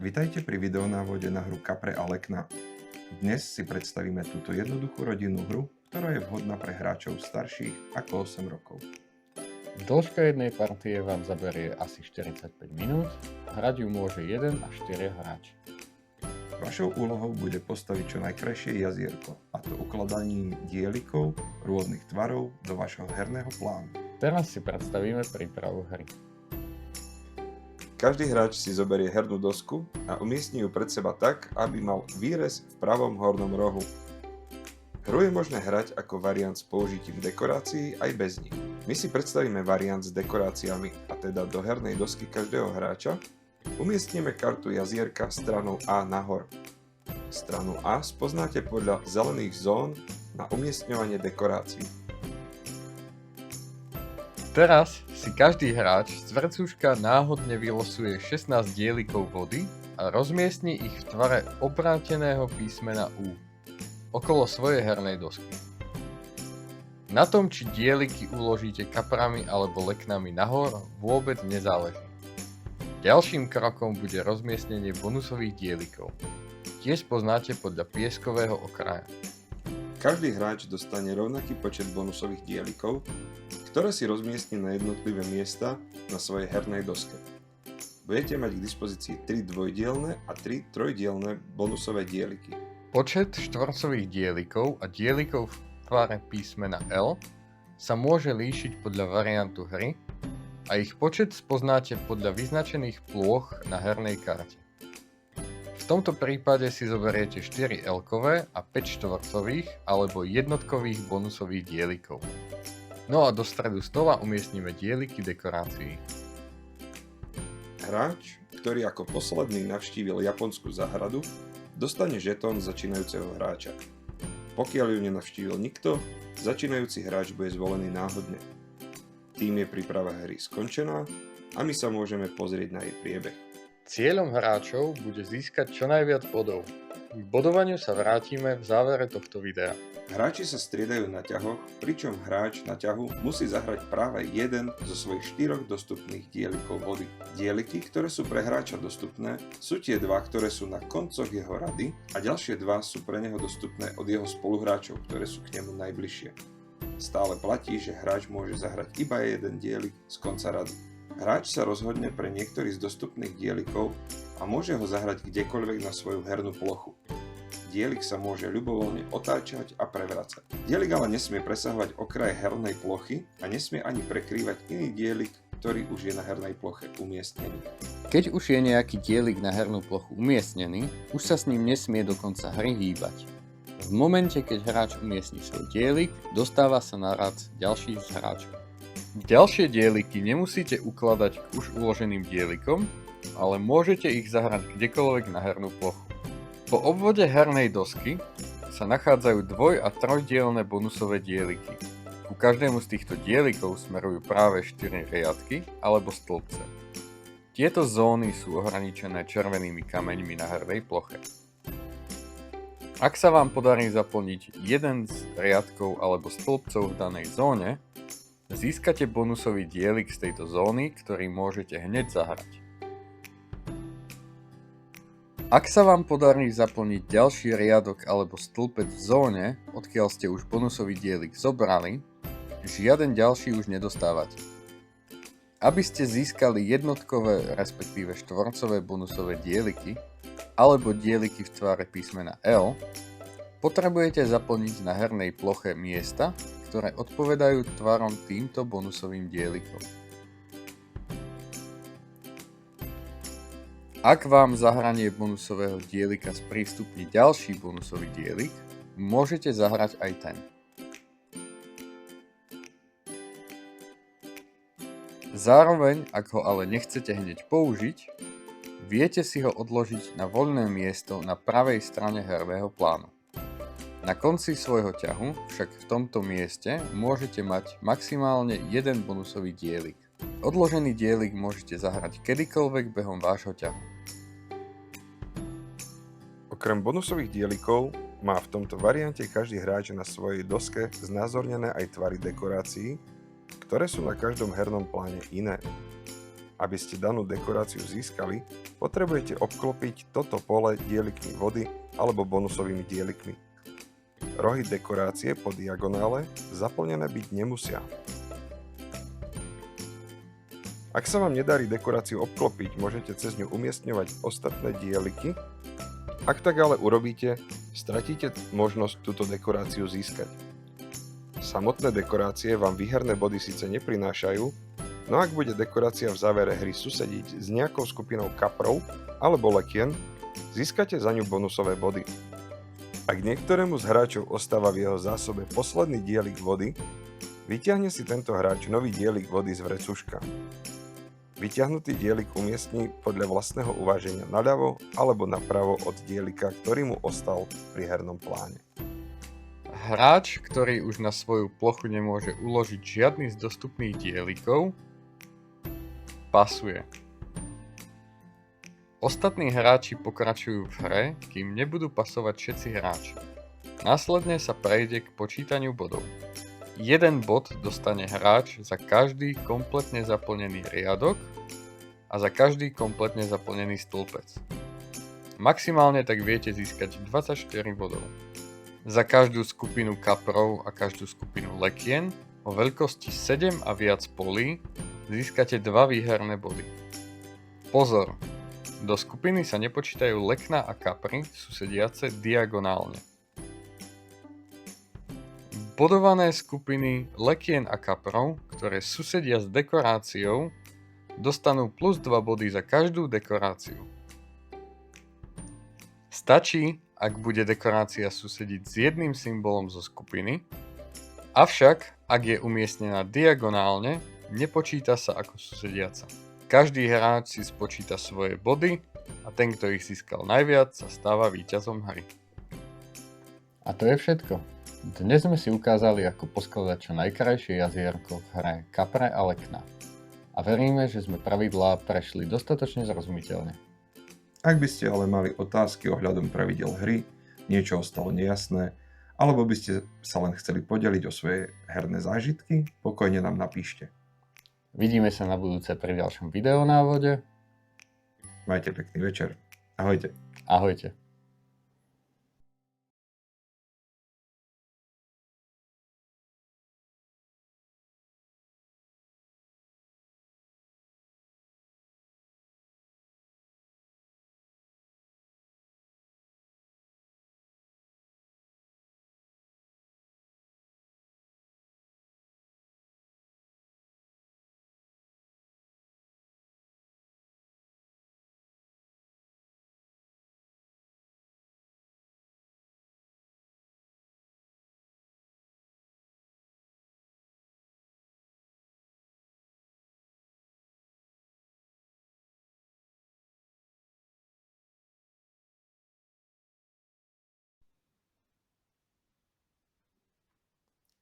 Vitajte pri videonávode na hru Kapre a Lekna. Dnes si predstavíme túto jednoduchú rodinnú hru, ktorá je vhodná pre hráčov starších ako 8 rokov. Dĺžka jednej partie vám zaberie asi 45 minút, hrať ju môže 1 až 4 hráči. Vašou úlohou bude postaviť čo najkrajšie jazierko, a to ukladaním dielikov rôznych tvarov do vašho herného plánu. Teraz si predstavíme prípravu hry. Každý hráč si zoberie hernú dosku a umiestni ju pred seba tak, aby mal výrez v pravom hornom rohu. Hru je možné hrať ako variant s použitím dekorácií aj bez nich. My si predstavíme variant s dekoráciami, a teda do hernej dosky každého hráča umiestnime kartu jazierka stranou A nahor. Stranu A spoznáte podľa zelených zón na umiestňovanie dekorácií. Teraz si každý hráč z vrcúška náhodne vylosuje 16 dielikov vody a rozmiestni ich v tvare obráteného písmena U okolo svojej hernej dosky. Na tom, či dieliky uložíte kaprami alebo leknami nahor, vôbec nezáleží. Ďalším krokom bude rozmiestnenie bonusových dielikov. Tiež poznáte podľa pieskového okraja. Každý hráč dostane rovnaký počet bonusových dielikov, ktoré si rozmiestni na jednotlivé miesta na svojej hernej doske. Budete mať k dispozícii 3 dvojdielne a 3 trojdielne bonusové dieliky. Počet štvorcových dielikov a dielikov v tvare písmena L sa môže líšiť podľa variantu hry a ich počet spoznáte podľa vyznačených plôch na hernej karte. V tomto prípade si zoberiete 4 L-kové a 5 štvorcových alebo jednotkových bonusových dielikov. No a do stredu stola umiestnime dieliky dekorácií. Hráč, ktorý ako posledný navštívil japonskú záhradu, dostane žetón začínajúceho hráča. Pokiaľ ju nenavštívil nikto, začínajúci hráč bude zvolený náhodne. Tým je príprava hry skončená a my sa môžeme pozrieť na jej priebeh. Cieľom hráčov bude získať čo najviac bodov. K bodovaniu sa vrátime v závere tohto videa. Hráči sa striedajú na ťahoch, pričom hráč na ťahu musí zahrať práve jeden zo svojich 4 dostupných dielikov vody. Dieliky, ktoré sú pre hráča dostupné, sú tie 2, ktoré sú na koncoch jeho rady, a ďalšie 2 sú pre neho dostupné od jeho spoluhráčov, ktoré sú k nemu najbližšie. Stále platí, že hráč môže zahrať iba jeden dielik z konca rady. Hráč sa rozhodne pre niektorý z dostupných dielikov a môže ho zahrať kdekoľvek na svoju hernú plochu. Dielik sa môže ľubovoľne otáčať a prevracať. Dielik ale nesmie presahovať okraj hernej plochy a nesmie ani prekrývať iný dielik, ktorý už je na hernej ploche umiestnený. Keď už je nejaký dielik na hernú plochu umiestnený, už sa s ním nesmie do konca hry hýbať. V momente, keď hráč umiestní svoj dielik, dostáva sa na rad ďalší z hráčov. Ďalšie dieliky nemusíte ukladať k už uloženým dielikom, ale môžete ich zahrať kdekoľvek na hernú plochu. Po obvode hernej dosky sa nachádzajú dvoj- a trojdielne bonusové dieliky. Ku každému z týchto dielikov smerujú práve 4 riadky alebo stĺpce. Tieto zóny sú ohraničené červenými kameňmi na hernej ploche. Ak sa vám podarí zaplniť jeden z riadkov alebo stĺpcov v danej zóne, získate bonusový dielik z tejto zóny, ktorý môžete hneď zahrať. Ak sa vám podarí zaplniť ďalší riadok alebo stĺpec v zóne, odkiaľ ste už bonusový dielik zobrali, žiaden ďalší už nedostávate. Aby ste získali jednotkové, respektíve štvorcové bonusové dieliky, alebo dieliky v tvare písmena L, potrebujete zaplniť na hernej ploche miesta, ktoré odpovedajú tvarom týmto bonusovým dielikom. Ak vám zahranie bonusového dielika sprístupní ďalší bonusový dielik, môžete zahrať aj ten. Zároveň, ak ho ale nechcete hneď použiť, viete si ho odložiť na voľné miesto na pravej strane herného plánu. Na konci svojho ťahu však v tomto mieste môžete mať maximálne jeden bonusový dielik. Odložený dielik môžete zahrať kedykoľvek behom vášho ťahu. Okrem bonusových dielikov má v tomto variante každý hráč na svojej doske znázornené aj tvary dekorácií, ktoré sú na každom hernom pláne iné. Aby ste danú dekoráciu získali, potrebujete obklopiť toto pole dielikmi vody alebo bonusovými dielikmi. Rohy dekorácie po diagonále zaplnené byť nemusia. Ak sa vám nedarí dekoráciu obklopiť, môžete cez ňu umiestňovať ostatné dieliky. Ak tak ale urobíte, stratíte možnosť túto dekoráciu získať. Samotné dekorácie vám výherné body síce neprinášajú, no ak bude dekorácia v závere hry susediť s nejakou skupinou kaprov alebo lekien, získate za ňu bonusové body. Ak niektorému z hráčov ostáva v jeho zásobe posledný dielik vody, vyťahne si tento hráč nový dielik vody z vrecuška. Vyťahnutý dielik umiestni podľa vlastného uváženia naľavo alebo napravo od dielika, ktorý mu ostal pri hernom pláne. Hráč, ktorý už na svoju plochu nemôže uložiť žiadny z dostupných dielikov, pasuje. Ostatní hráči pokračujú v hre, kým nebudú pasovať všetci hráči. Následne sa prejde k počítaniu bodov. 1 bod dostane hráč za každý kompletne zaplnený riadok a za každý kompletne zaplnený stĺpec. Maximálne tak viete získať 24 bodov. Za každú skupinu kaprov a každú skupinu lekien o veľkosti 7 a viac polí získate 2 výherné body. Pozor! Do skupiny sa nepočítajú lekna a kapry susediace diagonálne. Bodované skupiny lekien a kaprov, ktoré susedia s dekoráciou, dostanú plus 2 body za každú dekoráciu. Stačí, ak bude dekorácia susediť s jedným symbolom zo skupiny, avšak ak je umiestnená diagonálne, nepočíta sa ako susediaca. Každý hráč si spočíta svoje body a ten, kto ich získal najviac, sa stáva víťazom hry. A to je všetko. Dnes sme si ukázali, ako poskladať čo najkrajšie jazierko v hre Kapre a lekná. A veríme, že sme pravidlá prešli dostatočne zrozumiteľne. Ak by ste ale mali otázky ohľadom pravidel hry, niečo ostalo nejasné, alebo by ste sa len chceli podeliť o svoje herné zážitky, pokojne nám napíšte. Vidíme sa na budúce pri ďalšom videonávode. Majte pekný večer. Ahojte. Ahojte.